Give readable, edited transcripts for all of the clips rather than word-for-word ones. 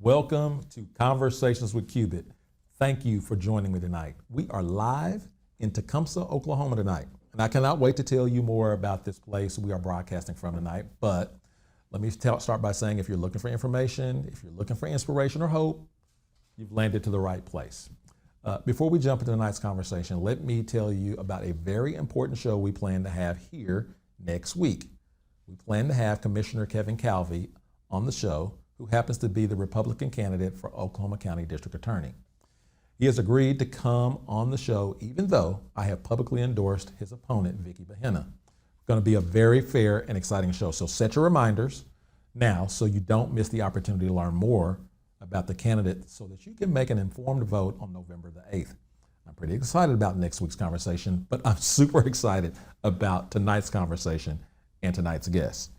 Welcome to Conversations with Cubit. Thank you for joining me tonight. We are live in Tecumseh, Oklahoma tonight, and I cannot wait to tell you more about this place we are broadcasting from tonight. But let me start by saying, if you're looking for information, if you're looking for inspiration or hope, you've landed to the right place. Before we jump into tonight's conversation, let me tell you about a very important show we plan to have here next week. We plan to have Commissioner Kevin Calvey on the show, who happens to be the Republican candidate for Oklahoma County District Attorney. He has agreed to come on the show, even though I have publicly endorsed his opponent, Vicky Bahena. It's going to be a very fair and exciting show. So set your reminders now so you don't miss the opportunity to learn more about the candidate so that you can make an informed vote on November the 8th. I'm pretty excited about next week's conversation, but I'm super excited about tonight's conversation and tonight's guest.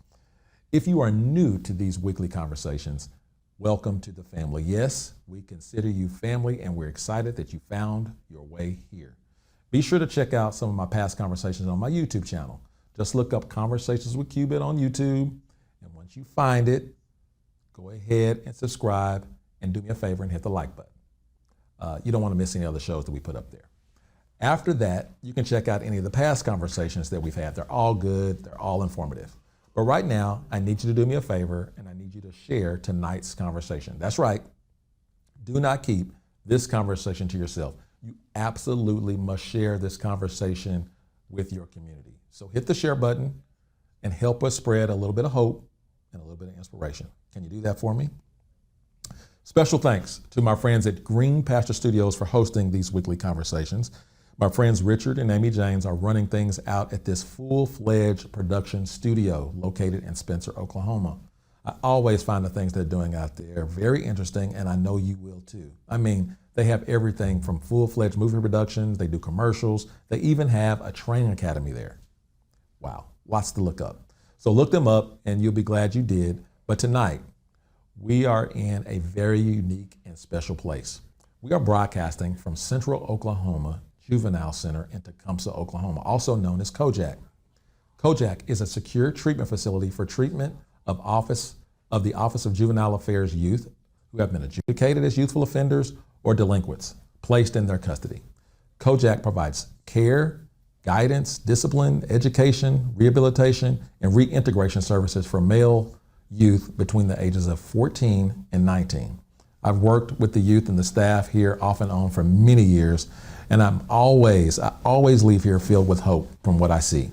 If you are new to these weekly conversations, welcome to the family. Yes, we consider you family, and we're excited that you found your way here. Be sure to check out some of my past conversations on my YouTube channel. Just look up Conversations with Cubit on YouTube, and once you find it, go ahead and subscribe, and do me a favor and hit the like button. You don't want to miss any other shows that we put up there. After that, you can check out any of the past conversations that we've had. They're all good, they're all informative. But right now, I need you to do me a favor, and I need you to share tonight's conversation. That's right. Do not keep this conversation to yourself. You absolutely must share this conversation with your community. So hit the share button and help us spread a little bit of hope and a little bit of inspiration. Can you do that for me? Special thanks to my friends at Green Pasture Studios for hosting these weekly conversations. My friends Richard and Amy James are running things out at this full-fledged production studio located in Spencer, Oklahoma. I always find the things they're doing out there very interesting, and I know you will too. I mean, they have everything from full-fledged movie productions, they do commercials, they even have a training academy there. Wow, lots to look up. So look them up and you'll be glad you did. But tonight, we are in a very unique and special place. We are broadcasting from Central Oklahoma Juvenile Center in Tecumseh, Oklahoma, also known as Kojak. Kojak is a secure treatment facility for treatment of the Office of Juvenile Affairs youth who have been adjudicated as youthful offenders or delinquents placed in their custody. Kojak provides care, guidance, discipline, education, rehabilitation, and reintegration services for male youth between the ages of 14 and 19. I've worked with the youth and the staff here off and on for many years, and I always leave here filled with hope from what I see.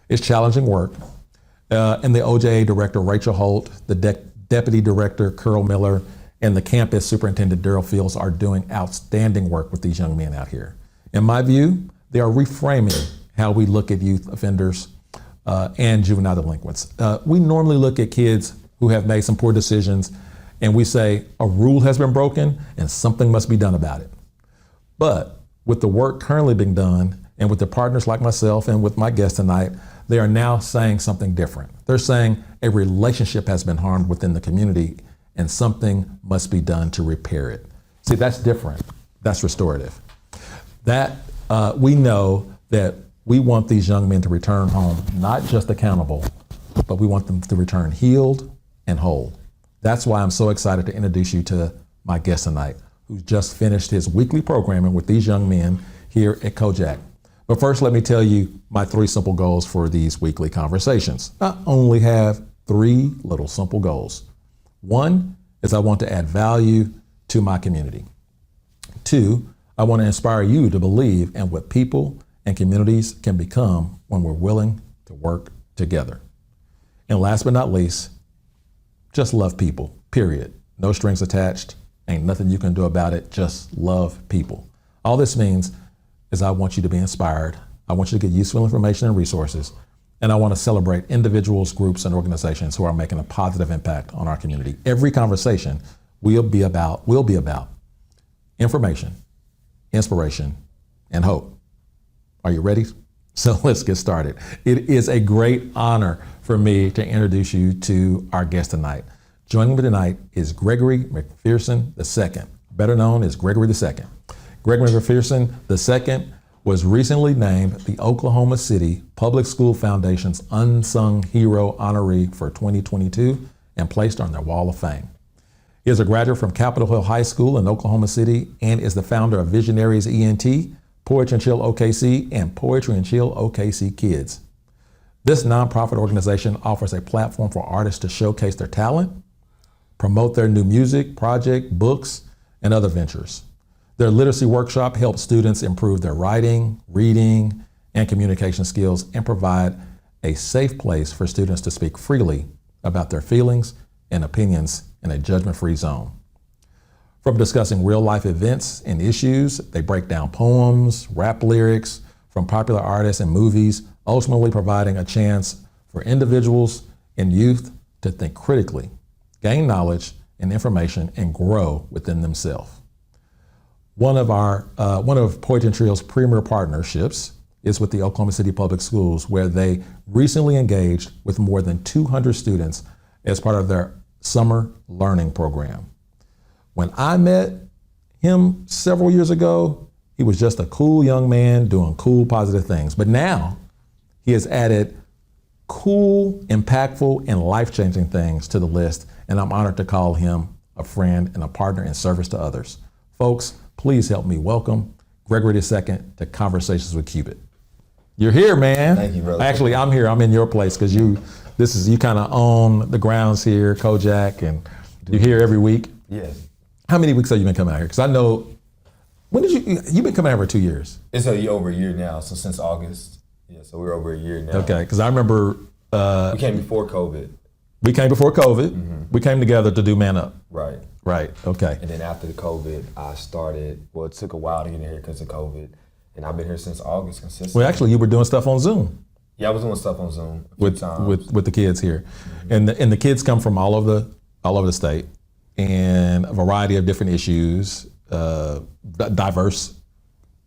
It's challenging work, and the OJA director, Rachel Holt, the deputy director, Curl Miller, and the campus superintendent, Daryl Fields, are doing outstanding work with these young men out here. In my view, they are reframing how we look at youth offenders and juvenile delinquents. We normally look at kids who have made some poor decisions, and we say a rule has been broken and something must be done about it. But with the work currently being done, and with the partners like myself and with my guest tonight, they are now saying something different. They're saying a relationship has been harmed within the community and something must be done to repair it. See, that's different. That's restorative. That we know that we want these young men to return home, not just accountable, but we want them to return healed and whole. That's why I'm so excited to introduce you to my guest tonight, who's just finished his weekly programming with these young men here at Kojak. But first, let me tell you my 3 simple goals for these weekly conversations. I only have 3 little simple goals. 1 is I want to add value to my community. 2, I want to inspire you to believe in what people and communities can become when we're willing to work together. And last but not least, just love people, period. No strings attached. Ain't nothing you can do about it, just love people. All this means is I want you to be inspired. I want you to get useful information and resources. And I want to celebrate individuals, groups, and organizations who are making a positive impact on our community. Every conversation will be about information, inspiration, and hope. Are you ready? So let's get started. It is a great honor for me to introduce you to our guest tonight. Joining me tonight is Gregory McPherson II, better known as Gregory II. Gregory McPherson II was recently named the Oklahoma City Public School Foundation's Unsung Hero honoree for 2022 and placed on their Wall of Fame. He is a graduate from Capitol Hill High School in Oklahoma City and is the founder of Vizionaries ENT, Poetry and Chill OKC, and Poetry and Chill OKC Kids. This nonprofit organization offers a platform for artists to showcase their talent, promote their new music, project, books, and other ventures. Their literacy workshop helps students improve their writing, reading, and communication skills and provide a safe place for students to speak freely about their feelings and opinions in a judgment-free zone. From discussing real-life events and issues, they break down poems, rap lyrics from popular artists and movies, ultimately providing a chance for individuals and youth to think critically, gain knowledge and information, and grow within themselves. One of Poetry and Chill's premier partnerships is with the Oklahoma City Public Schools, where they recently engaged with more than 200 students as part of their summer learning program. When I met him several years ago, he was just a cool young man doing cool, positive things. But now he has added cool, impactful, and life-changing things to the list, and I'm honored to call him a friend and a partner in service to others. Folks, please help me welcome Gregory II to Conversations with Cupid. You're here, man. Thank you, brother. Actually, I'm here. I'm in your place because you kind of own the grounds here, Kojak, and you're here every week. Yes. How many weeks have you been coming out here? Because I know, when did you've been coming out for 2 years? It's over a year now, so since August. Yeah, so we're over a year now. Okay, because I remember. We came before COVID. We came before COVID. Mm-hmm. We came together to do Man Up. Right. Right, okay. And then after the COVID, I started, it took a while to get in here because of COVID. And I've been here since August consistently. Well, actually, you were doing stuff on Zoom. Yeah, I was doing stuff on Zoom with the kids here. Mm-hmm. And the kids come from all over the state and a variety of different issues, diverse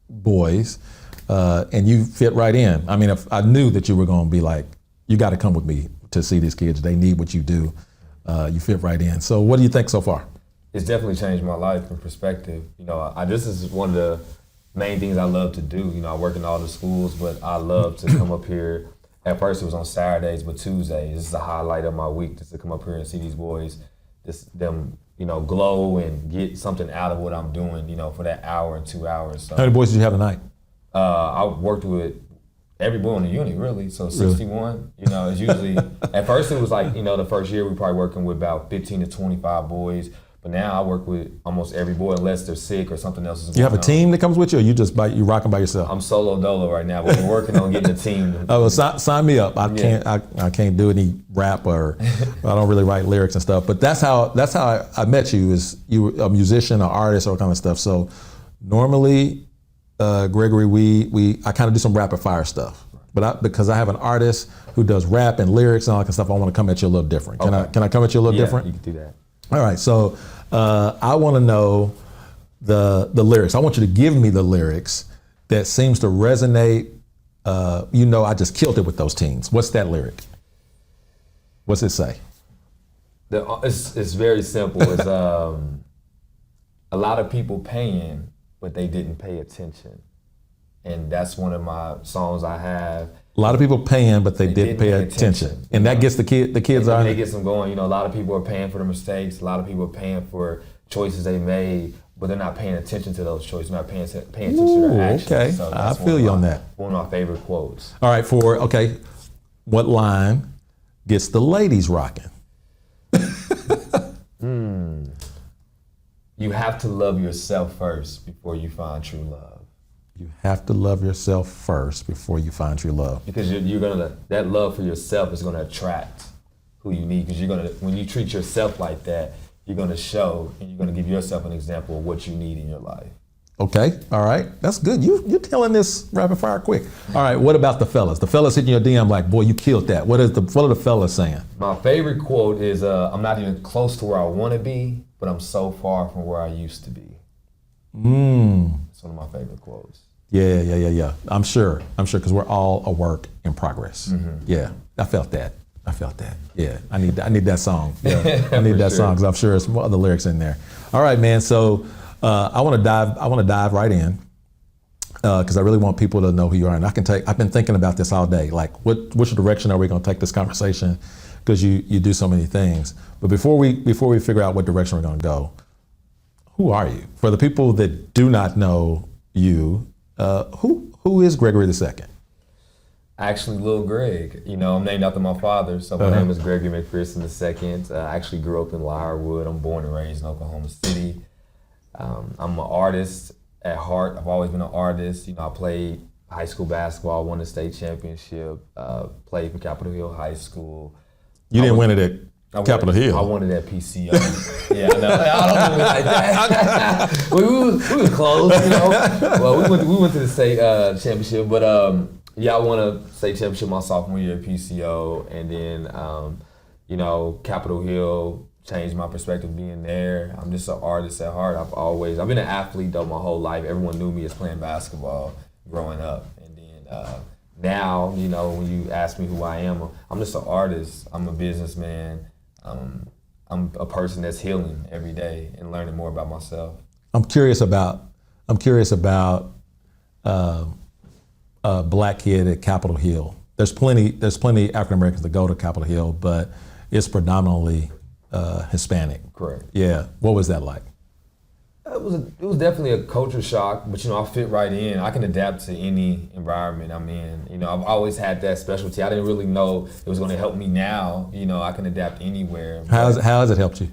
boys, and you fit right in. I mean, if I knew that you were going to be like, you got to come with me to see these kids. They need what you do. You fit right in. So what do you think so far? It's definitely changed my life and perspective. You know, this is one of the main things I love to do. You know, I work in all the schools, but I love to come up here. At first it was on Saturdays, but Tuesdays, this is the highlight of my week, just to come up here and see these boys, them, you know, glow and get something out of what I'm doing, you know, for that hour and 2 hours. So, how many boys did you have tonight? I worked with every boy in the unit, really. So 61, you know, it's usually, at first it was like, you know, the first year we probably working with about 15 to 25 boys. But now I work with almost every boy unless they're sick or something else is going on. You have a team that comes with you, or you rocking by yourself? I'm solo dolo right now, but we're working on getting a team. Oh, well, sign me up. I can't do any rap or I don't really write lyrics and stuff. But that's how I met you. Is you were a musician, an artist, all kind of stuff. So normally, Gregory, I kind of do some rapid fire stuff. But because I have an artist who does rap and lyrics and all that kind of stuff, I want to come at you a little different. Can I come at you a little different? You can do that. All right, so I want to know the lyrics. I want you to give me the lyrics that seems to resonate. You know, I just killed it with those teens. What's that lyric? What's it say? It's very simple. It's a lot of people paying, but they didn't pay attention. And that's one of my songs I have. A lot of people paying, but they didn't pay attention. And that gets the kids on. It gets them going. You know, a lot of people are paying for their mistakes. A lot of people are paying for choices they made, but they're not paying attention to those choices. They're not paying attention to their actions. Okay, so I feel you on that. One of my favorite quotes. All right, what line gets the ladies rocking? You have to love yourself first before you find true love. You have to love yourself first before you find true love. Because that love for yourself is gonna attract who you need. Because when you treat yourself like that, you're gonna show and you're gonna give yourself an example of what you need in your life. Okay, all right, that's good. You're telling this rapid fire quick. All right, what about the fellas? The fellas hitting your DM like, boy, you killed that. What are the fellas saying? My favorite quote is, I'm not even close to where I wanna be, but I'm so far from where I used to be. It's one of my favorite quotes. Yeah. I'm sure, because we're all a work in progress. Mm-hmm. Yeah, I felt that. Yeah, I need that song. Yeah, I need that song because I'm sure there's some other lyrics in there. All right, man. So I want to dive right in because I really want people to know who you are. And I've been thinking about this all day. Like, which direction are we going to take this conversation? because you do so many things. But before we figure out what direction we're going to go, who are you? For the people that do not know you, who is Gregory II? Actually, Lil Greg. I'm named after my father, so my name is Gregory McPherson II. I actually grew up in Lyrewood. I'm born and raised in Oklahoma City. I'm an artist at heart. I've always been an artist. I played high school basketball, won the state championship, played for Capitol Hill High School. You didn't win it at Capitol Hill. I won it at PCO. Yeah, I know. I don't do it like that. we was close, Well, we went to the state championship, but I won a state championship my sophomore year at PCO, and then Capitol Hill changed my perspective being there. I'm just an artist at heart. I've been an athlete though my whole life. Everyone knew me as playing basketball growing up, and then now when you ask me who I am, I'm just an artist. I'm a businessman. I'm a person that's healing every day and learning more about myself. I'm curious about a black kid at Capitol Hill. There's plenty African Americans that go to Capitol Hill, but it's predominantly Hispanic. Correct. Yeah. What was that like? It was definitely a culture shock, but I fit right in. I can adapt to any environment I'm in. I've always had that specialty. I didn't really know it was going to help me now. I can adapt anywhere. How has it helped you?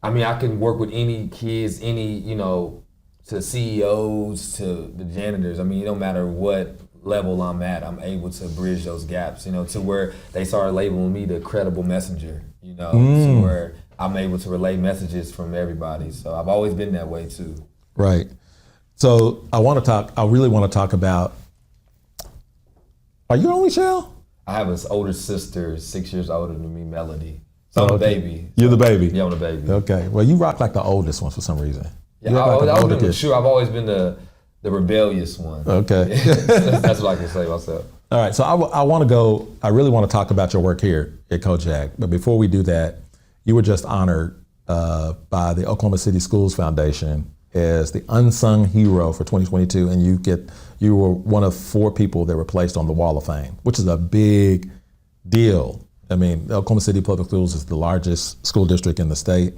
I mean, I can work with any kids, to CEOs, to the janitors. I mean, it don't matter what level I'm at, I'm able to bridge those gaps, to where they started labeling me the credible messenger, to where I'm able to relay messages from everybody. So I've always been that way too. Right. So I really want to talk about, are you an only child? I have an older sister, 6 years older than me, Melody. So I'm the baby. You're the baby? Yeah, I'm the baby. Okay. Well, you rock like the oldest one for some reason. Yeah, I've always been the rebellious one. Okay. That's what I can say myself. All right, so I really want to talk about your work here at Kojak, but before we do that, you were just honored by the Oklahoma City Schools Foundation as the unsung hero for 2022, and you were one of 4 people that were placed on the Wall of Fame, which is a big deal. I mean, Oklahoma City Public Schools is the largest school district in the state,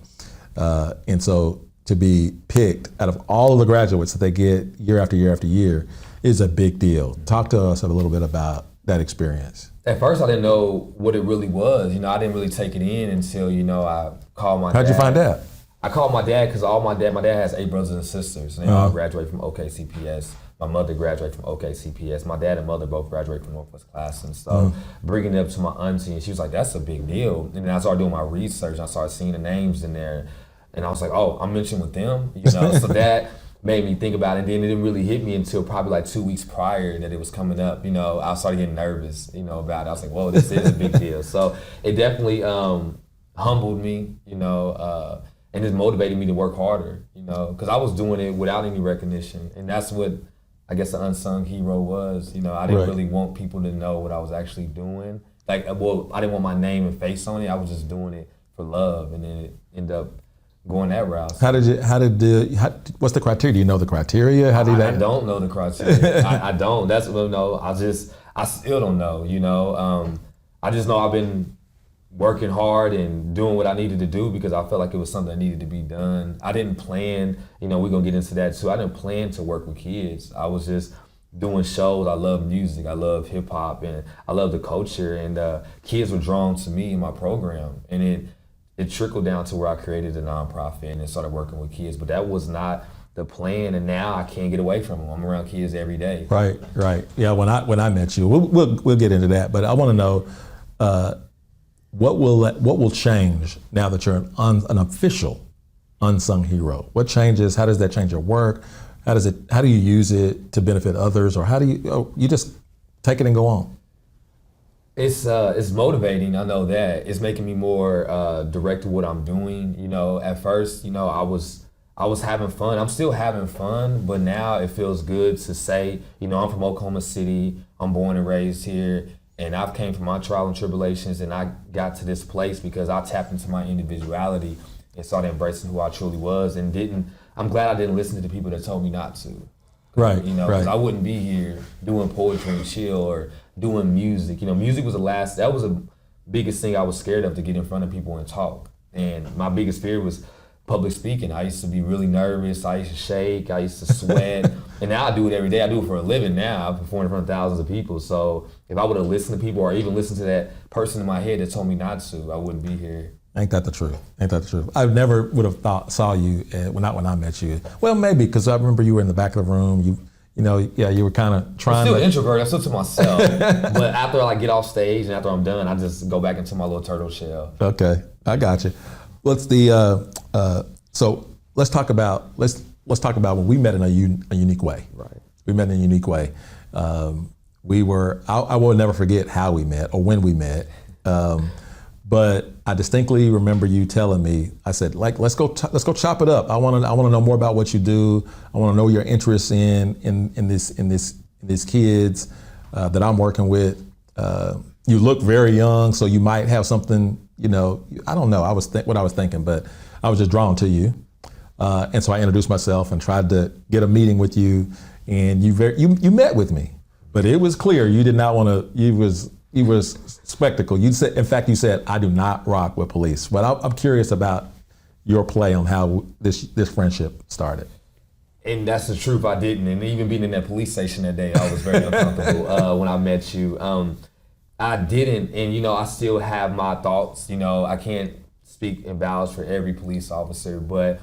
and so to be picked out of all of the graduates that they get year after year after year is a big deal. Talk to us a little bit about that experience. At first, I didn't know what it really was. I didn't really take it in until, I called my dad. How'd you find out? I called my dad because my dad has 8 brothers and sisters, and they all graduated from OKCPS. My mother graduated from OKCPS. My dad and mother both graduated from Northwest Classen. So bringing it up to my auntie, and she was like, that's a big deal. And then I started doing my research, and I started seeing the names in there. And I was like, oh, I'm mentioned with them, So that made me think about it. And then it didn't really hit me until probably like 2 weeks prior that it was coming up. I started getting nervous, about it. I was like, whoa, this is a big deal. So it definitely humbled me, and it motivated me to work harder, because I was doing it without any recognition. And that's what I guess the unsung hero was. I didn't really want people to know what I was actually doing. I didn't want my name and face on it. I was just doing it for love, and then it ended up going that route. What's the criteria? Do you know the criteria? I don't know the criteria. I don't. That's what I still don't know, I just know I've been working hard and doing what I needed to do because I felt like it was something that needed to be done. I didn't plan, we're gonna get into that too. I didn't plan to work with kids. I was just doing shows. I love music. I love hip hop, and I love the culture, and kids were drawn to me in my program, and it trickled down to where I created a nonprofit and started working with kids. But that was not the plan, and now I can't get away from them. I'm around kids every day. Right. Yeah. When I met you, we'll get into that. But I want to know what will change now that you're an official unsung hero. What changes? How does that change your work? How do you use it to benefit others, or how do you just take it and go on? It's motivating. I know that it's making me more direct to what I'm doing. At first, I was having fun. I'm still having fun, but now it feels good to say, I'm from Oklahoma City. I'm born and raised here, and I've came from my trial and tribulations, and I got to this place because I tapped into my individuality and started embracing who I truly was, and I'm glad I didn't listen to the people that told me not to. Right. Because I wouldn't be here doing poetry and chill or doing music. Music was that was biggest thing I was scared of to get in front of people and talk. And my biggest fear was public speaking. I used to be really nervous. I used to shake. I used to sweat. And now I do it every day. I do it for a living now. I perform in front of thousands of people. So if I would have listened to people or even listened to that person in my head that told me not to, I wouldn't be here. Ain't that the truth? Ain't that the truth? I never would have saw you, not when I met you. Well, maybe, because I remember you were in the back of the room. You were kind of trying. I'm still an introvert. I'm still to myself. But after I get off stage and after I'm done, I just go back into my little turtle shell. Okay, I got you. So let's talk about when we met in a unique way. Right. We met in a unique way. I will never forget how we met or when we met. But I distinctly remember you telling me, I said, let's go chop it up. I want to know more about what you do. I want to know your interests in these kids that I'm working with. You look very young, so you might have something. I don't know. What I was thinking, but I was just drawn to you, and so I introduced myself and tried to get a meeting with you. And you met with me, but it was clear you did not want to. You was spectacle. You said, I do not rock with police. But I'm curious about your play on how this friendship started. And that's the truth, I didn't. And even being in that police station that day, I was very uncomfortable when I met you. I didn't, and I still have my thoughts. I can't speak and vouch for every police officer, but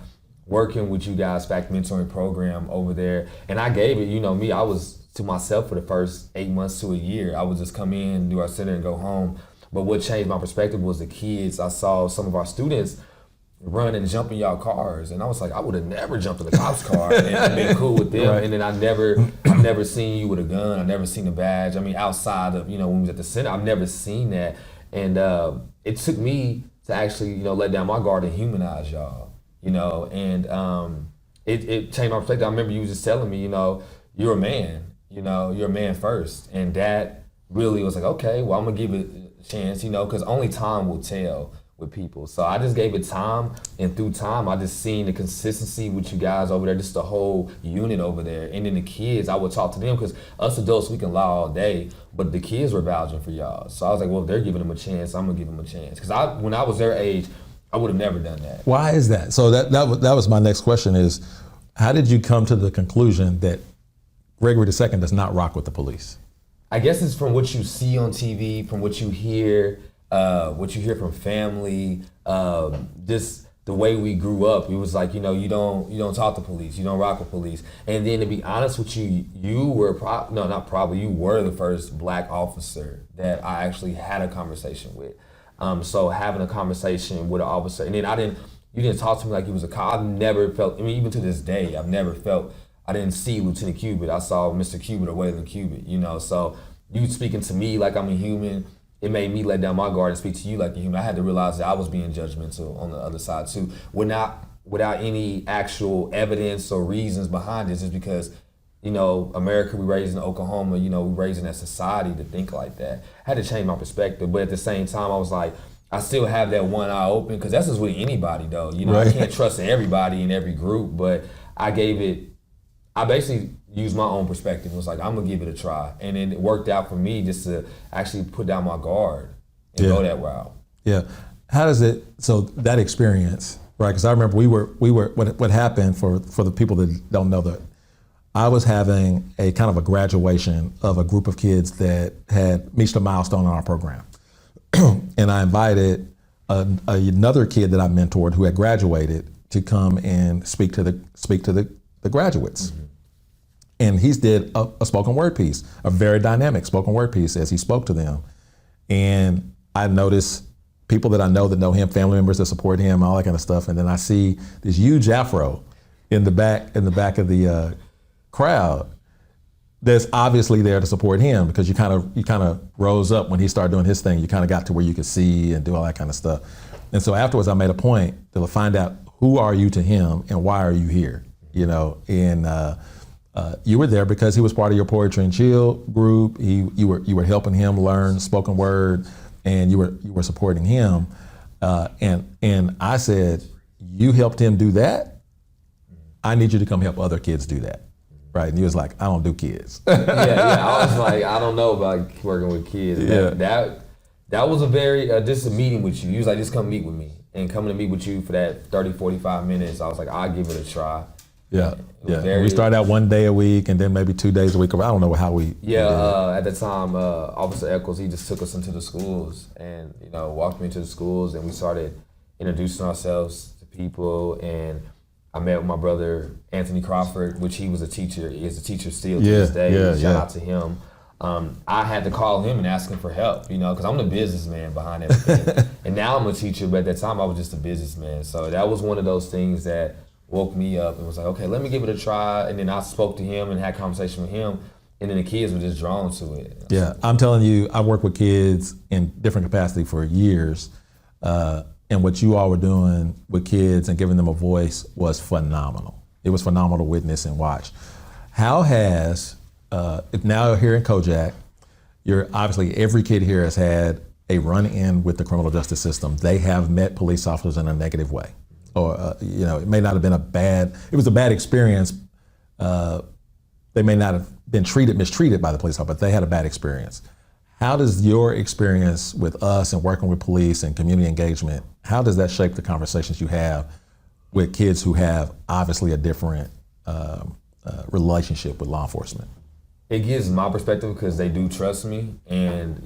working with you guys, fact mentoring program over there, and I gave it, me, I was to myself for the first 8 months to a year. I would just come in, do our center, and go home. But what changed my perspective was the kids. I saw some of our students run and jump in y'all cars, and I was like, I would have never jumped in the cop's car and been cool with them. Right. And then I've never seen you with a gun. I've never seen a badge. I mean, outside of when we was at the center, I've never seen that. And it took me to actually let down my guard and humanize y'all. And it changed my perspective. I remember you just telling me, you're a man. You're a man first. And that really was like, okay, well, I'm gonna give it a chance, because only time will tell with people. So I just gave it time, and through time, I just seen the consistency with you guys over there, just the whole unit over there. And then the kids, I would talk to them, because us adults, we can lie all day, but the kids were vouching for y'all. So I was like, well, if they're giving them a chance, I'm gonna give them a chance. Because when I was their age, I would have never done that. Why is that? So that was my next question is, how did you come to the conclusion that Gregory II does not rock with the police? I guess it's from what you see on TV, from what you hear from family, just the way we grew up. It was like, you don't talk to police, you don't rock with police. And then to be honest with you, you were you were the first Black officer that I actually had a conversation with. So having a conversation with an officer, and then you didn't talk to me like he was a cop. I've never felt, even to this day, I didn't see Lieutenant Cubit. I saw Mr. Cubit or Waylon Cubit, So you speaking to me like I'm a human, it made me let down my guard and speak to you like a human. I had to realize that I was being judgmental on the other side too, without any actual evidence or reasons behind it, just because, America, we raised in Oklahoma, we raised in that society to think like that. I had to change my perspective, but at the same time, I was like, I still have that one eye open, because that's just with anybody though. Right. I can't trust everybody in every group, but I basically used my own perspective. It was like, I'm gonna give it a try. And then it worked out for me just to actually put down my guard and go that route. Yeah. How does it, so that experience, right? Because I remember what happened for the people that don't know that, I was having a kind of a graduation of a group of kids that had reached a milestone in our program. And I invited another kid that I mentored who had graduated to come and speak to the graduates. Mm-hmm. And he did a spoken word piece, a very dynamic spoken word piece as he spoke to them. And I noticed people that I know that know him, family members that support him, all that kind of stuff. And then I see this huge afro in the back of the crowd that's obviously there to support him, because you kind of rose up when he started doing his thing. You kind of got to where you could see and do all that kind of stuff. And so afterwards, I made a point to find out, who are you to him and why are you here? And you were there because he was part of your Poetry and Chill group. You were helping him learn spoken word, and you were supporting him. And I said, you helped him do that? I need you to come help other kids do that. Right, and he was like, I don't do kids. Yeah, I was like, I don't know about working with kids. Yeah. That was a very, just a meeting with you. He was like, just come meet with me. And coming to meet with you for that 30, 45 minutes, I was like, I'll give it a try. Yeah, yeah. We started out 1 day a week and then maybe 2 days a week. I don't know how we. Yeah, at the time, Officer Eccles, he just took us into the schools and, walked me into the schools, and we started introducing ourselves to people. And I met with my brother, Anthony Crawford, which he was a teacher. He is a teacher still to this day. Shout out to him. I had to call him and ask him for help, because I'm the businessman behind everything. And now I'm a teacher, but at that time I was just a businessman. So that was one of those things that woke me up and was like, okay, let me give it a try. And then I spoke to him and had a conversation with him, and then the kids were just drawn to it. Yeah, I'm telling you, I worked with kids in different capacity for years, and what you all were doing with kids and giving them a voice was phenomenal. It was phenomenal to witness and watch. How has, now here in Kojak, obviously every kid here has had a run-in with the criminal justice system. They have met police officers in a negative way. Or, it may not have been it was a bad experience. They may not have been mistreated by the police officer, but they had a bad experience. How does your experience with us and working with police and community engagement, how does that shape the conversations you have with kids who have obviously a different relationship with law enforcement? It gives my perspective because they do trust me, and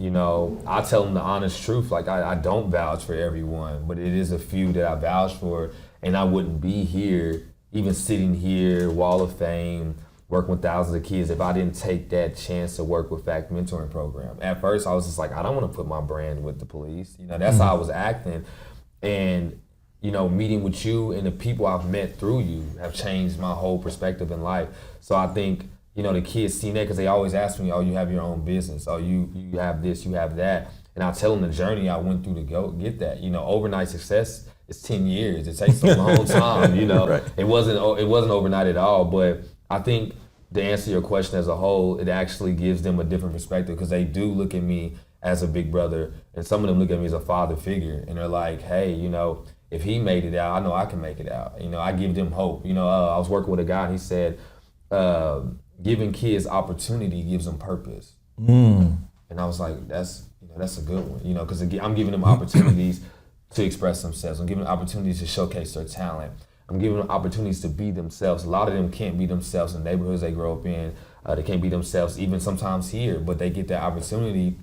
I tell them the honest truth. Like I don't vouch for everyone, but it is a few that I vouch for, and I wouldn't be here, even sitting here, Wall of Fame, working with thousands of kids, if I didn't take that chance to work with FACT mentoring program. At first, I was just like, I don't want to put my brand with the police. That's how I was acting, and meeting with you and the people I've met through you have changed my whole perspective in life. So I think. The kids see that because they always ask me, oh, you have your own business. Oh, you have this, you have that. And I tell them the journey I went through to go get that. Overnight success is 10 years. It takes a long time, Right. It wasn't overnight at all. But I think to answer your question as a whole, it actually gives them a different perspective because they do look at me as a big brother. And some of them look at me as a father figure. And they're like, hey, if he made it out, I know I can make it out. I give them hope. I was working with a guy and he said, giving kids opportunity gives them purpose. And I was like, that's a good one, because I'm giving them opportunities to express themselves. I'm giving them opportunities to showcase their talent. I'm giving them opportunities to be themselves. A lot of them can't be themselves in the neighborhoods they grow up in. They can't be themselves even sometimes here, but they get that opportunity.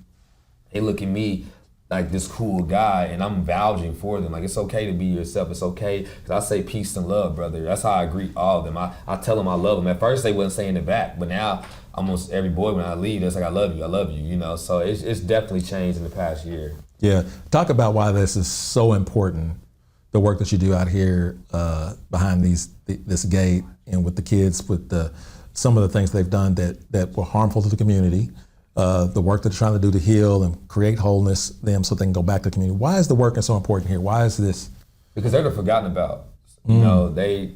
They look at me like this cool guy, and I'm vouching for them. Like, it's okay to be yourself. It's okay, because I say peace and love, brother. That's how I greet all of them. I tell them I love them. At first, they wasn't saying it back, but now almost every boy when I leave, it's like, I love you, So it's definitely changed in the past year. Yeah, talk about why this is so important, the work that you do out here behind this gate and with the kids, with some of the things they've done that were harmful to the community. The work that they're trying to do to heal and create wholeness them so they can go back to the community. Why is the work so important here? Why is this? Because they're forgotten about. People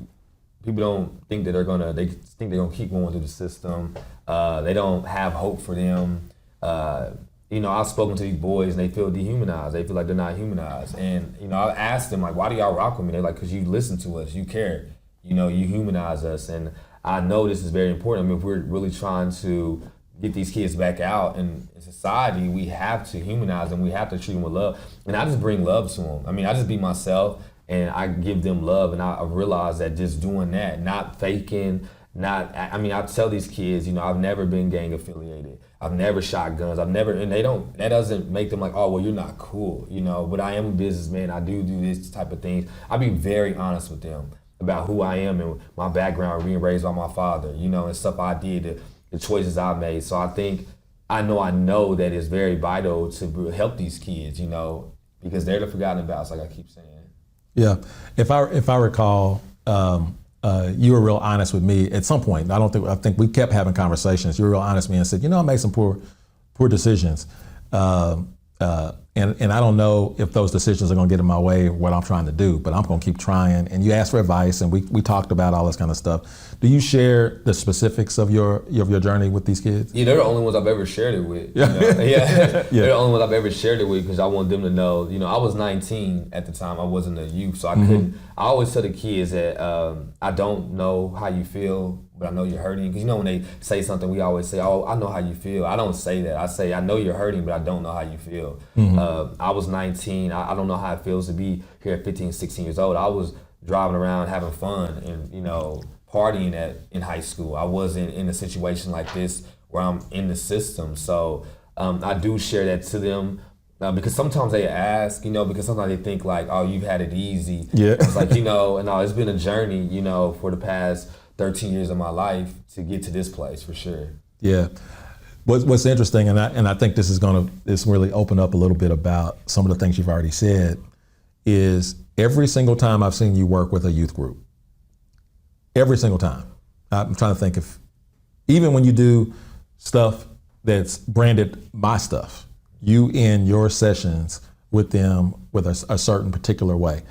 don't think that they think they're gonna keep going through the system. They don't have hope for them. I've spoken to these boys and they feel dehumanized. They feel like they're not humanized. And, I've asked them, like, why do y'all rock with me? They're like, because you listen to us, you care, you humanize us. And I know this is very important. I mean, if we're really trying to get these kids back out in society, we have to humanize them. We have to treat them with love. And I just bring love to them. I mean, I just be myself and I give them love. And I realize that just doing that, not faking, I tell these kids, I've never been gang affiliated. I've never shot guns. That doesn't make them like, oh, well, you're not cool, but I am a businessman. I do this type of things. I be very honest with them about who I am and my background, being raised by my father, and stuff I did, the choices I made. So I know that it's very vital to help these kids, because they're the forgotten about, like I keep saying. Yeah, if I recall, you were real honest with me at some point. I think we kept having conversations. You were real honest with me and said, I made some poor decisions. And I don't know if those decisions are going to get in my way of what I'm trying to do, but I'm going to keep trying. And you asked for advice, and we talked about all this kind of stuff. Do you share the specifics of your journey with these kids? Yeah, they're the only ones I've ever shared it with. They're the only ones I've ever shared it with because I want them to know. I was 19 at the time. I wasn't a youth, so I couldn't. I always tell the kids that I don't know how you feel but I know you're hurting. Because when they say something, we always say, oh, I know how you feel. I don't say that. I say, I know you're hurting, but I don't know how you feel. I was 19. I don't know how it feels to be here at 15, 16 years old. I was driving around having fun and, partying in high school. I wasn't in a situation like this where I'm in the system. So I do share that to them. Because sometimes they ask, because sometimes they think like, oh, you've had it easy. Yeah. It's like, it's been a journey, for the past 13 years of my life to get to this place for sure. Yeah. What's interesting, and I think this really open up a little bit about some of the things you've already said, is every single time I've seen you work with a youth group, every single time, I'm trying to think if, even when you do stuff that's branded my stuff, you end your sessions with them with a certain particular way.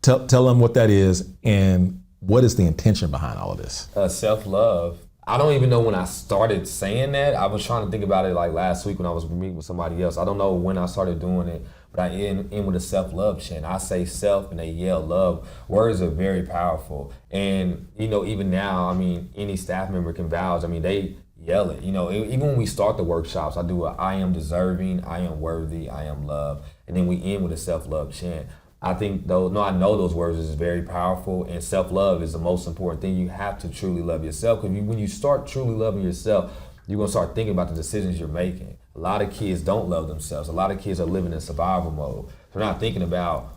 Tell them what that is and what is the intention behind all of this? Self-love. I don't even know when I started saying that. I was trying to think about it like last week when I was meeting with somebody else. I don't know when I started doing it, but I end with a self-love chant. I say self and they yell love. Words are very powerful. And, even now, any staff member can vouch. they yell it. Even when we start the workshops, I do I am deserving, I am worthy, I am loved. And then we end with a self-love chant. I know those words is very powerful, and self-love is the most important thing. You have to truly love yourself, because when you start truly loving yourself, you're gonna start thinking about the decisions you're making. A lot of kids don't love themselves. A lot of kids are living in survival mode. They're not thinking about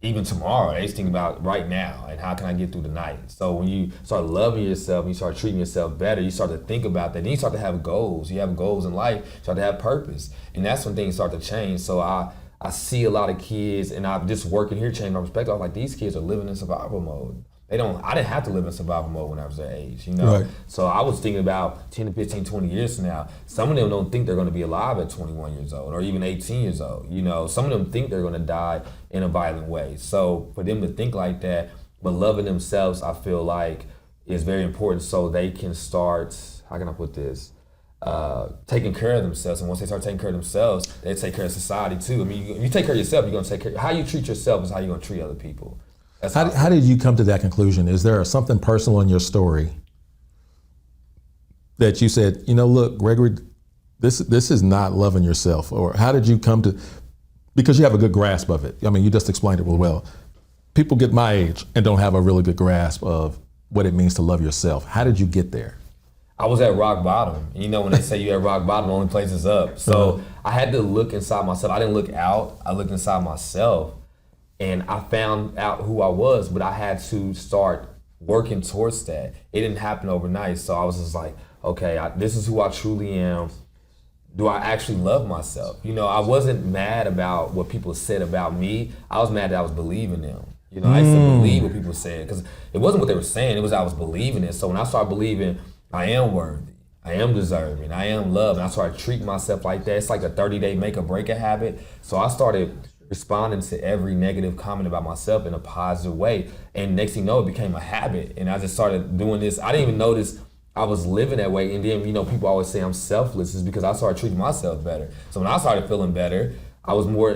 even tomorrow. They're just thinking about right now and how can I get through the night. So when you start loving yourself, and you start treating yourself better, you start to think about that. Then you start to have goals. You have goals in life. You start to have purpose, and that's when things start to change. So I see a lot of kids, and I'm just working here, changing my perspective. I'm like, these kids are living in survival mode. I didn't have to live in survival mode when I was their age, Right. So I was thinking about 10 to 15, 20 years from now. Some of them don't think they're gonna be alive at 21 years old or even 18 years old. Some of them think they're gonna die in a violent way. So for them to think like that, but loving themselves, I feel like is very important, so they can start, how can I put this? Taking care of themselves, and once they start taking care of themselves, they take care of society too. You take care of yourself, you're gonna take care. How you treat yourself is how you're gonna treat other people. How did you come to that conclusion? Is there something personal in your story that you said, look, Gregory, this is not loving yourself? Or how did you come to, because you have a good grasp of it. You just explained it really well. People get my age and don't have a really good grasp of what it means to love yourself. How did you get there? I was at rock bottom. When they say you're at rock bottom, the only place is up. So I had to look inside myself. I didn't look out, I looked inside myself, and I found out who I was, but I had to start working towards that. It didn't happen overnight. So I was just like, okay, this is who I truly am. Do I actually love myself? I wasn't mad about what people said about me. I was mad that I was believing them. I used to believe what people said, because it wasn't what they were saying, it was I was believing it. So when I started believing I am worthy, I am deserving, I am loved, and I started treating myself like that. It's like a 30-day make or break a habit. So I started responding to every negative comment about myself in a positive way. And next thing you know, it became a habit. And I just started doing this. I didn't even notice I was living that way. And then, people always say I'm selfless, is because I started treating myself better. So when I started feeling better, I was more,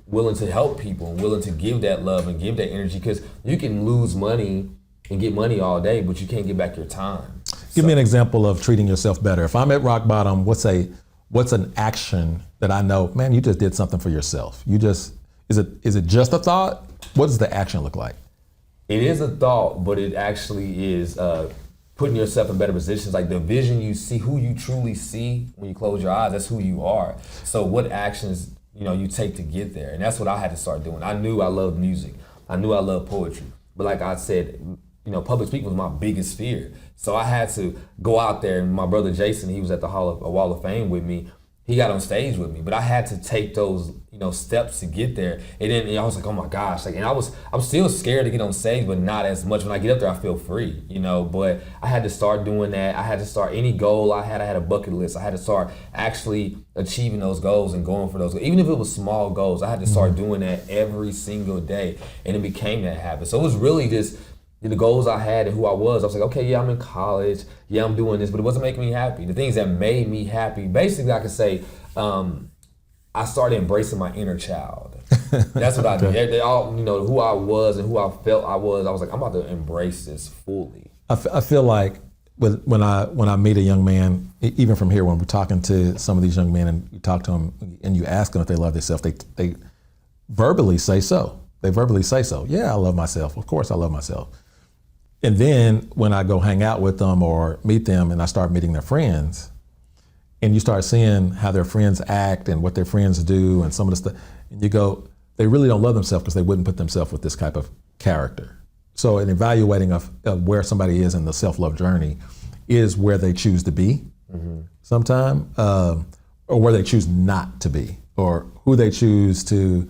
willing to help people and willing to give that love and give that energy, because you can lose money and get money all day, but you can't get back your time. Give me an example of treating yourself better. If I'm at rock bottom, what's an action that I know, man, you just did something for yourself? Is it just a thought? What does the action look like? It is a thought, but it actually is putting yourself in better positions. Like the vision you see, who you truly see when you close your eyes, that's who you are. So what actions, you take to get there? And that's what I had to start doing. I knew I loved music. I knew I loved poetry. But like I said, public speaking was my biggest fear. So I had to go out there, and my brother Jason, he was at the Wall of Fame with me. He got on stage with me, but I had to take those, steps to get there. And then I was like, oh my gosh, and I'm still scared to get on stage, but not as much. When I get up there, I feel free, but I had to start doing that. I had to start any goal I had a bucket list. I had to start actually achieving those goals and going for those goals. Even if it was small goals, I had to start doing that every single day, and it became that habit. So it was really just the goals I had and who I was like, okay, yeah, I'm in college, yeah, I'm doing this, but it wasn't making me happy. The things that made me happy, basically I could say, I started embracing my inner child. That's what I did. They all, who I was and who I felt I was like, I'm about to embrace this fully. I feel like when I meet a young man, even from here, when we're talking to some of these young men, and you talk to them and you ask them if they love themselves, they verbally say so. They verbally say so. Yeah, I love myself. Of course, I love myself. And then when I go hang out with them or meet them, and I start meeting their friends, and you start seeing how their friends act and what their friends do, and some of the stuff, and you go, they really don't love themselves because they wouldn't put themselves with this type of character. So an evaluating of where somebody is in the self-love journey is where they choose to be sometime, or where they choose not to be, or who they choose to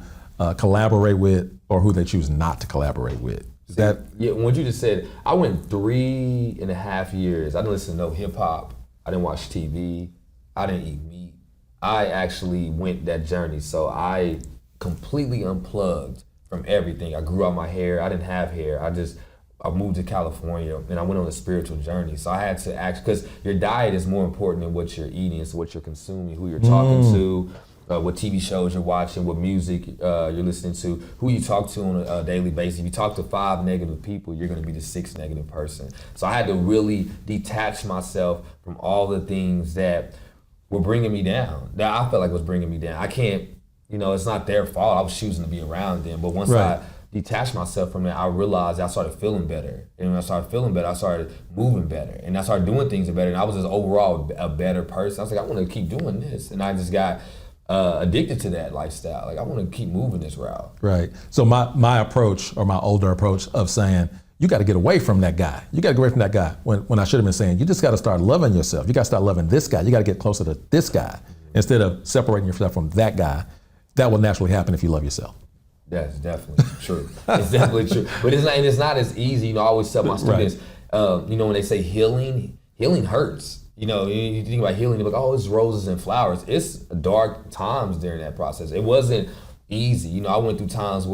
collaborate with, or who they choose not to collaborate with. Is that? Yeah, what you just said, I went 3.5 years. I didn't listen to no hip hop. I didn't watch TV. I didn't eat meat. I actually went that journey. So I completely unplugged from everything. I grew out my hair. I didn't have hair. I moved to California and I went on a spiritual journey. So I had to because your diet is more important than what you're eating. It's what you're consuming, who you're talking to, what TV shows you're watching, what music you're listening to, who you talk to on a daily basis. If you talk to 5 negative people, you're gonna be the 6th negative person. So I had to really detach myself from all the things that were bringing me down, that I felt like was bringing me down. I can't, it's not their fault. I was choosing to be around them. But once I detached myself from that, I realized I started feeling better. And when I started feeling better, I started moving better. And I started doing things better. And I was just overall a better person. I was like, I want to keep doing this. And I just got addicted to that lifestyle. Like, I want to keep moving this route. Right. So my approach, or my older approach of saying, you got to get away from that guy. You got to get away from that guy. When I should have been saying, you just got to start loving yourself. You got to start loving this guy. You got to get closer to this guy instead of separating yourself from that guy. That will naturally happen if you love yourself. That's definitely true. It's definitely true. But it's not as easy. I always tell my students, when they say healing hurts. You think about healing, you're like, oh, it's roses and flowers. It's dark times during that process. It wasn't easy. I went through times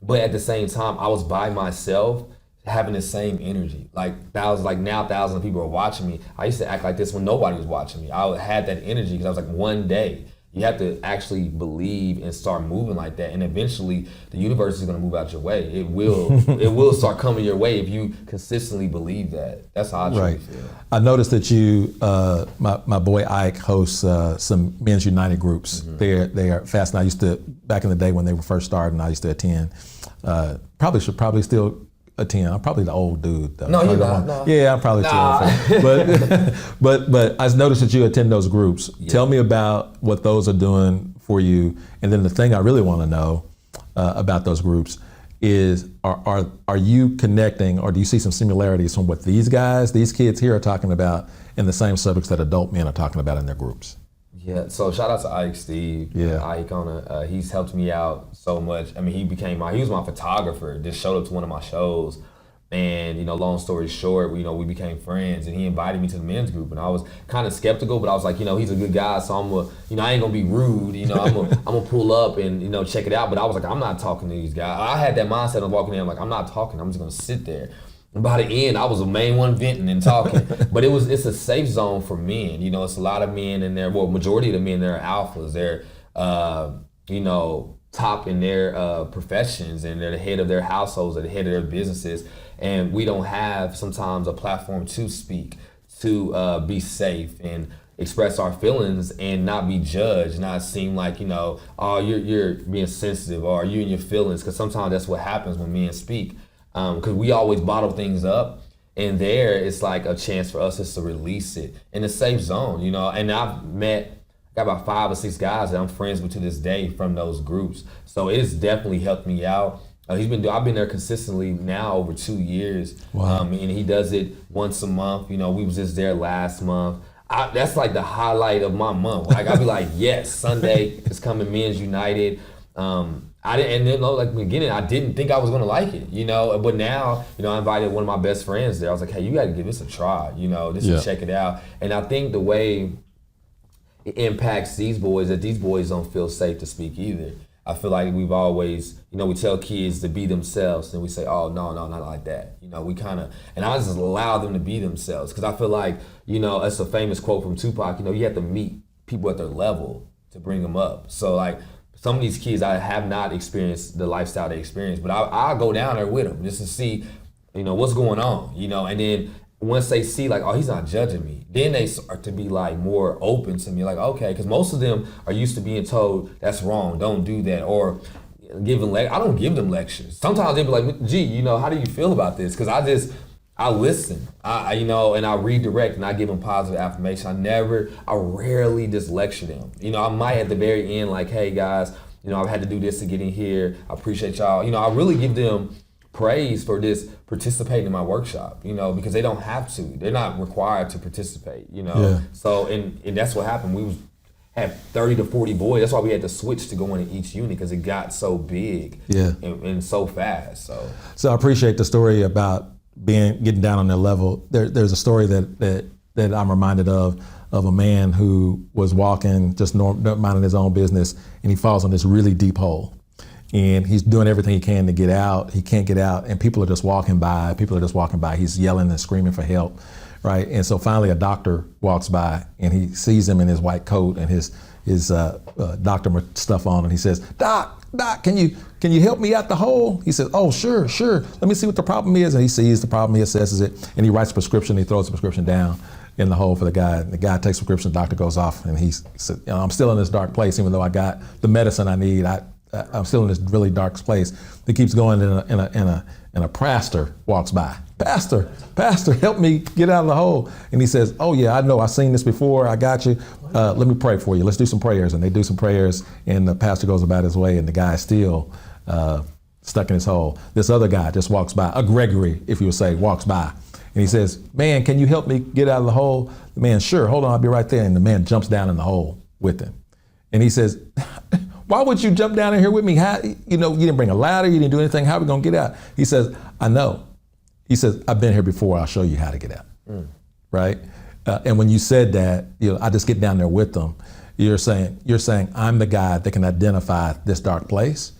but at the same time, I was by myself, having the same energy. Now thousands of people are watching me. I used to act like this when nobody was watching me. I had that energy because I was like, one day, you have to actually believe and start moving like that, and eventually the universe is going to move out your way. It will start coming your way if you consistently believe that. That's how I truly feel. I noticed that you, my boy Ike hosts some Men's United groups. They are fast. And I used to, back in the day when they were first starting, I used to attend. Probably still attend. I'm probably the old dude though. No, you're not. No. Yeah, I'm probably too old. But I noticed that you attend those groups. Yeah. Tell me about what those are doing for you. And then the thing I really want to know about those groups is, are you connecting, or do you see some similarities from what these kids here are talking about in the same subjects that adult men are talking about in their groups? Yeah, so shout out to Ike Steve. Yeah. Ike he's helped me out so much. I mean, he was my photographer, just showed up to one of my shows. And, long story short, we became friends, and he invited me to the men's group, and I was kind of skeptical, but I was like, he's a good guy, so I ain't gonna be rude, I'm gonna pull up and, check it out. But I was like, I'm not talking to these guys. I had that mindset of walking in, I'm like, I'm not talking, I'm just gonna sit there. And by the end, I was the main one venting and talking. But it's a safe zone for men. It's a lot of men in there. Well, majority of the men there are alphas. They're, top in their professions, and they're the head of their households, they're the head of their businesses. And we don't have sometimes a platform to speak, to be safe and express our feelings and not be judged, not seem like, oh, you're being sensitive, or you and your feelings. Because sometimes that's what happens when men speak. Because we always bottle things up, and there it's like a chance for us just to release it in a safe zone, And I've got about 5 or 6 guys that I'm friends with to this day from those groups. So it's definitely helped me out. I've been there consistently now over 2 years. Wow. And he does it once a month. We was just there last month. That's like the highlight of my month. Like, I'd be like, yes, Sunday is coming, Men's United. I didn't think I was gonna like it, but now, I invited one of my best friends there. I was like, hey, you gotta give this a try, just to check it out. And I think the way it impacts these boys, that these boys don't feel safe to speak either. I feel like we've always, we tell kids to be themselves, and we say, oh, no, not like that. And I just allow them to be themselves, because I feel like, it's a famous quote from Tupac, you have to meet people at their level to bring them up. So like, some of these kids, I have not experienced the lifestyle they experience, but I'll go down there with them just to see, what's going on, and then once they see like, oh, he's not judging me, then they start to be like more open to me. Like, okay, because most of them are used to being told that's wrong, don't do that, or giving I don't give them lectures. Sometimes they be like, gee, you know, how do you feel about this? Because I listen, you know, and I redirect and I give them positive affirmation. I rarely just lecture them. You know, I might at the very end like, hey guys, you know, I've had to do this to get in here. I appreciate y'all. You know, I really give them praise for this participating in my workshop, you know, because they don't have to. They're not required to participate, you know. Yeah. So, and that's what happened. We had 30 to 40 boys. That's why we had to switch to go into each unit because it got so big and so fast. So I appreciate the story about getting down on their level. There's a story that I'm reminded of a man who was walking, just minding his own business, and he falls on this really deep hole. And he's doing everything he can to get out. He can't get out, and people are just walking by. He's yelling and screaming for help, right? And so finally a doctor walks by, and he sees him in his white coat and his doctor stuff on, and he says, Doc, can you help me out the hole? He says, oh, sure. Let me see what the problem is. And he sees the problem, he assesses it, and he writes a prescription. He throws the prescription down in the hole for the guy. The guy takes the prescription, the doctor goes off, and he said, you know, I'm still in this dark place, even though I got the medicine I need. I'm still in this really dark place. He keeps going, and a pastor walks by. Pastor, help me get out of the hole. And he says, oh yeah, I know, I've seen this before, I got you. Let me pray for you. Let's do some prayers. And they do some prayers, and the pastor goes about his way, and the guy's still stuck in his hole. This other guy just walks by, a Gregory, if you would say, walks by. And he says, man, can you help me get out of the hole? The man, sure, hold on, I'll be right there. And the man jumps down in the hole with him. And he says, why would you jump down in here with me? How, you know, you didn't bring a ladder, you didn't do anything, how are we gonna get out? He says, I know. He says, I've been here before, I'll show you how to get out, right? And when you said that, you know, I just get down there with them, you're saying, I'm the guy that can identify this dark place,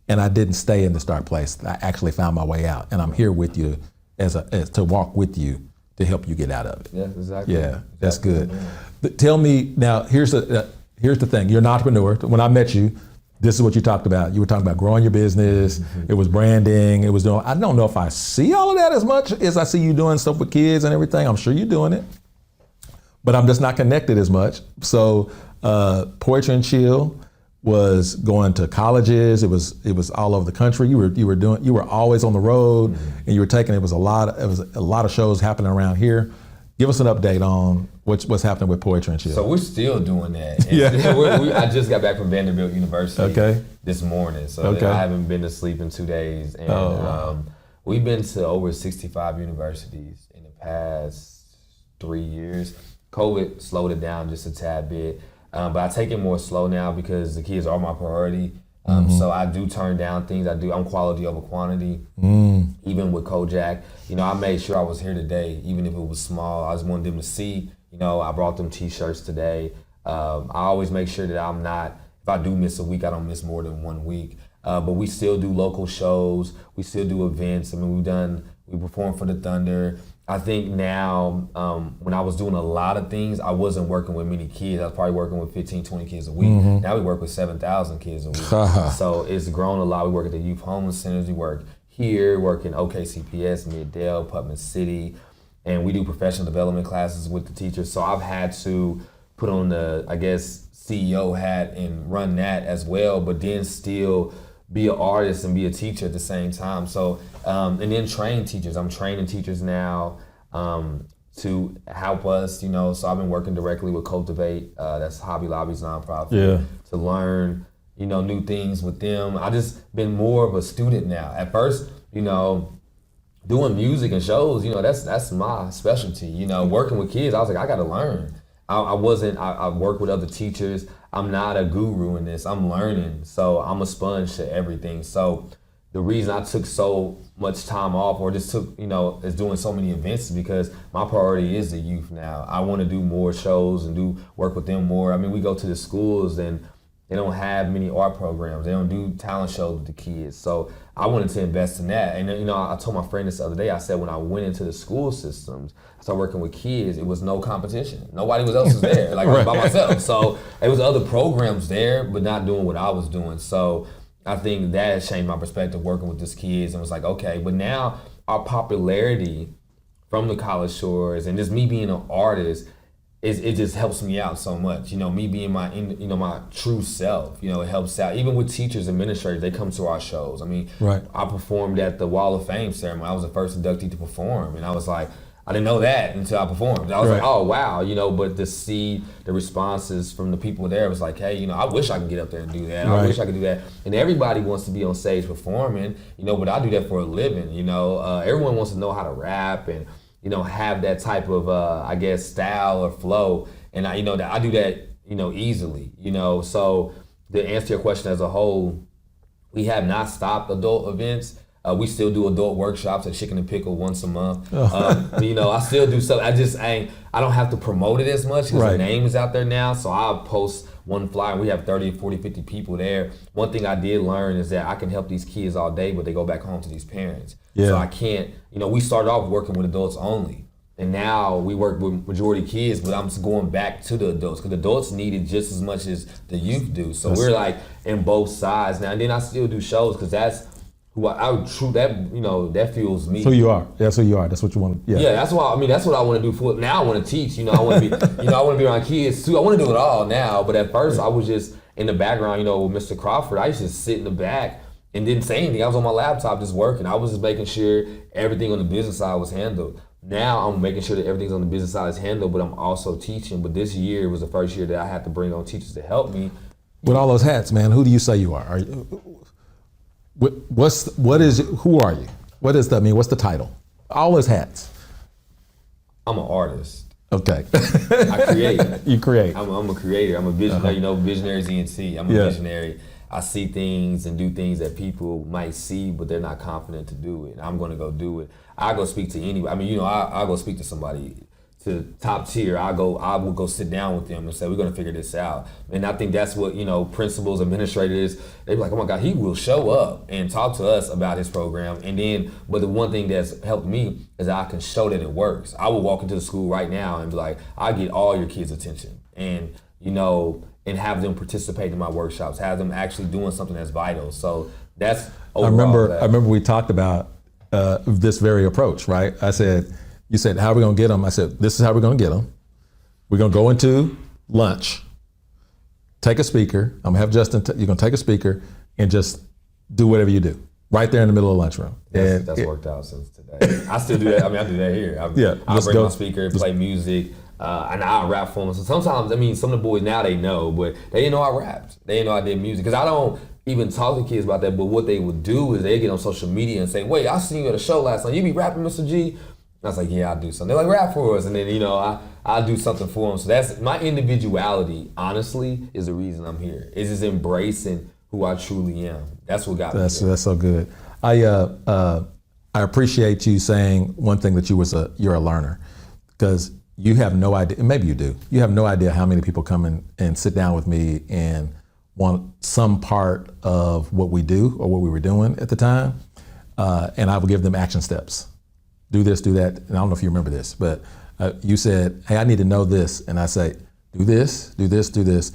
and I didn't stay in this dark place. I actually found my way out, and I'm here with you as to walk with you to help you get out of it. Yeah, exactly. Yeah, that's good. But tell me, now, here's the thing, you're an entrepreneur. When I met you, this is what you talked about. You were talking about growing your business. It was branding. It was doing, I don't know if I see all of that as much as I see you doing stuff with kids and everything. I'm sure you're doing it, but I'm just not connected as much. So Poetry and Chill was going to colleges. It was all over the country. You were always on the road, and you were taking, it was a lot of shows happening around here. Give us an update on what's happening with Poetry and Chill. So we're still doing that. And I just got back from Vanderbilt University this morning, so I haven't been to sleep in 2 days. And we've been to over 65 universities in the past 3 years. COVID slowed it down just a tad bit, but I take it more slow now because the kids are my priority. So I do turn down things. I'm quality over quantity. Even with Kojak, you know, I made sure I was here today, even if it was small. I just wanted them to see, you know, I brought them t-shirts today. I always make sure that I'm not, if I do miss a week, I don't miss more than 1 week. But we still do local shows. We still do events. I mean, we performed for the Thunder. I think now, when I was doing a lot of things, I wasn't working with many kids. I was probably working with 15, 20 kids a week. Now we work with 7,000 kids a week. So it's grown a lot. We work at the youth homeless centers. We work here, work in OKCPS, Middale, Putnam City, and we do professional development classes with the teachers. So I've had to put on the, I guess, CEO hat and run that as well, but then still be an artist and be a teacher at the same time. So, and then train teachers. I'm training teachers now to help us, you know. So I've been working directly with Cultivate, that's Hobby Lobby's nonprofit, to learn, you know, new things with them. I just been more of a student now. At first, you know, doing music and shows, you know, that's my specialty. You know, working with kids, I was like, I gotta learn. I work with other teachers. I'm not a guru in this, I'm learning. So I'm a sponge to everything. So the reason I took so much time off, or just took, you know, is doing so many events, is because my priority is the youth now. I want to do more shows and work with them more. I mean, we go to the schools and they don't have many art programs. They don't do talent shows with the kids. So I wanted to invest in that. And, you know, I told my friend this the other day, I said, when I went into the school systems, I started working with kids, it was no competition. Nobody else was there, like I was by myself. So there was other programs there, but not doing what I was doing. So I think that has changed my perspective working with these kids, and was like, okay, but now our popularity from the college shores, and just me being an artist, it just helps me out so much. You know, me being my true self, you know, it helps out. Even with teachers, administrators, they come to our shows. I mean, right. I performed at the Wall of Fame ceremony. I was the first inductee to perform, and I was like, I didn't know that until I performed. I was right. like, oh, wow, you know, but to see the responses from the people there, it was like, hey, you know, I wish I could get up there and do that. Right. I wish I could do that. And everybody wants to be on stage performing, you know, but I do that for a living, you know. Everyone wants to know how to rap and, you know, have that type of, I guess, style or flow. And I, you know, I do that, you know, easily, you know. So to answer your question as a whole, we have not stopped adult events. We still do adult workshops at Chicken and Pickle once a month. You know, I still do stuff. I don't have to promote it as much because right. the name is out there now. So I'll post one flyer and we have 30, 40, 50 people there. One thing I did learn is that I can help these kids all day, but they go back home to these parents. Yeah. So I can't, you know, we started off working with adults only. And now we work with majority kids, but I'm just going back to the adults because adults need it just as much as the youth do. So we're like in both sides now. And then I still do shows because that's who that fuels me. That's who you are. That's who you are. That's what you want. Yeah. Yeah, that's why. I mean, that's what I want to do. For now, I want to teach. You know, I want to be. You know, I want to be around kids too. I want to do it all now. But at first, I was just in the background. You know, with Mr. Crawford, I used to sit in the back and didn't say anything. I was on my laptop just working. I was just making sure everything on the business side was handled. Now I'm making sure that everything's on the business side is handled, but I'm also teaching. But this year was the first year that I had to bring on teachers to help me. With all those hats, man, who do you say you are? Who are you? What is that? I mean, what's the title? All those hats. I'm an artist. Okay. I create. You create. I'm a creator. I'm a visionary. You know, Vizionaries ENT. I'm a visionary. I see things and do things that people might see, but they're not confident to do it. I'm going to go do it. I go speak to anybody. I mean, you know, I'll go speak to somebody to top tier. I will go sit down with them and say, we're going to figure this out. And I think that's what, you know, principals, administrators, they be like, oh my God, he will show up and talk to us about his program. And then, but the one thing that's helped me is I can show that it works. I will walk into the school right now and be like, I get all your kids' attention. And, you know, and have them participate in my workshops, have them actually doing something that's vital. So that's overall. I remember we talked about this very approach, right? You said, how are we gonna get them? I said, this is how we're gonna get them. We're gonna go into lunch, take a speaker. I'm gonna have Justin, you're gonna take a speaker and just do whatever you do, right there in the middle of the lunchroom. That's worked out since today. I still do that. I mean, I do that here. I bring my speaker, play music, and I'll rap for them. So sometimes, I mean, some of the boys now they know, but they didn't know I rapped. They didn't know I did music. Because I don't even talk to kids about that, but what they would do is they get on social media and say, wait, I seen you at a show last night. You be rapping, Mr. G? I was like, yeah, I'll do something. They're like, rap for us. And then, you know, I'll do something for them. So that's my individuality, honestly, is the reason I'm here. It's just embracing who I truly am. That's what got me here. That's so good. I appreciate you saying one thing, that you're a learner, because you have no idea, and maybe you do, you have no idea how many people come in and sit down with me and want some part of what we do or what we were doing at the time, and I will give them action steps. Do this, do that. And I don't know if you remember this, but you said, hey, I need to know this. And I say, do this, do this, do this.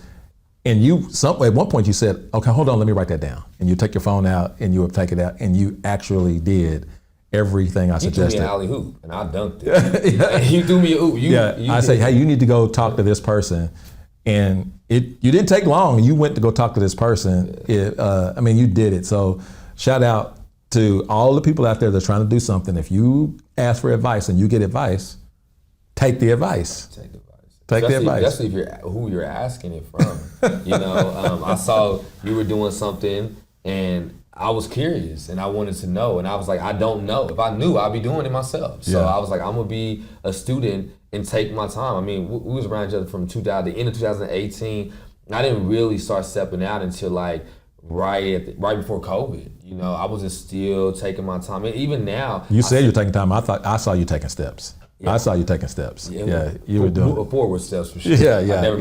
And at one point you said, okay, hold on, let me write that down. And you take your phone out and you would take it out and you actually did everything I suggested. You threw me an alley hoop and I dunked it. Yeah. You threw me a hoop. I say, hey, you need to go talk to this person. And you didn't take long. You went to go talk to this person. You did it. So shout out to all the people out there that's trying to do something. If you ask for advice and you get advice, take the advice. Take the advice. Especially if who you're asking it from. You know, I saw you were doing something and I was curious and I wanted to know. And I was like, I don't know. If I knew, I'd be doing it myself. So I was like, I'm gonna be a student and take my time. I mean, we was around each other from the end of 2018. I didn't really start stepping out until like right before COVID. You know, I was just still taking my time. And even now. You said you're taking time. I saw you taking steps. Yeah. I saw you taking steps. Yeah, you were doing forward steps for sure. Yeah. I never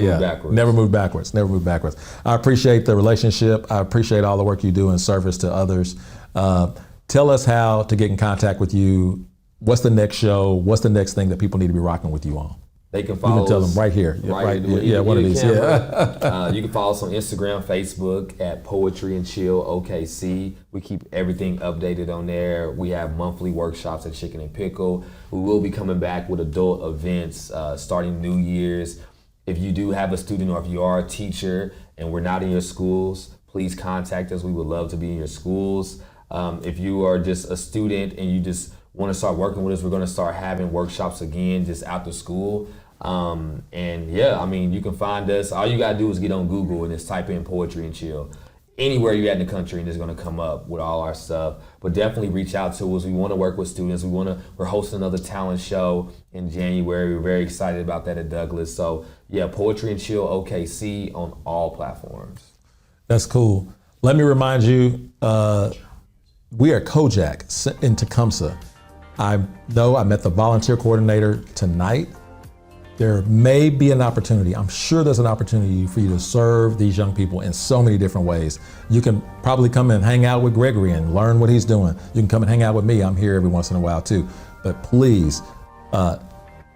moved backwards. Never moved backwards. I appreciate the relationship. I appreciate all the work you do in service to others. Tell us how to get in contact with you. What's the next show? What's the next thing that people need to be rocking with you on? They can You follow can tell us them right here. Right here. Yeah, one of these. Yeah. You can follow us on Instagram, Facebook at Poetry and Chill OKC. We keep everything updated on there. We have monthly workshops at Chicken and Pickle. We will be coming back with adult events starting New Year's. If you do have a student or if you are a teacher and we're not in your schools, please contact us. We would love to be in your schools. If you are just a student and you just want to start working with us, we're going to start having workshops again just after school. And yeah, I mean, you can find us. All you got to do is get on Google and just type in Poetry and Chill. Anywhere you're at in the country, and it's going to come up with all our stuff. But definitely reach out to us. We want to work with students. We're hosting another talent show in January. We're very excited about that at Douglas. So yeah, Poetry and Chill OKC on all platforms. That's cool. Let me remind you, we are Kojak in Tecumseh. I know I met the volunteer coordinator tonight. There may be an opportunity. I'm sure there's an opportunity for you to serve these young people in so many different ways. You can probably come and hang out with Gregory and learn what he's doing. You can come and hang out with me. I'm here every once in a while too. But please,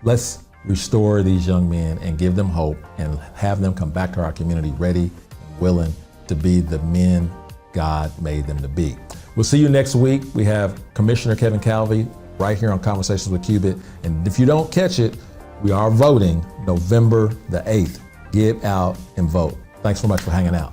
let's restore these young men and give them hope and have them come back to our community ready and willing to be the men God made them to be. We'll see you next week. We have Commissioner Kevin Calvey right here on Conversations with Cubit. And if you don't catch it, we are voting November the 8th. Get out and vote. Thanks so much for hanging out.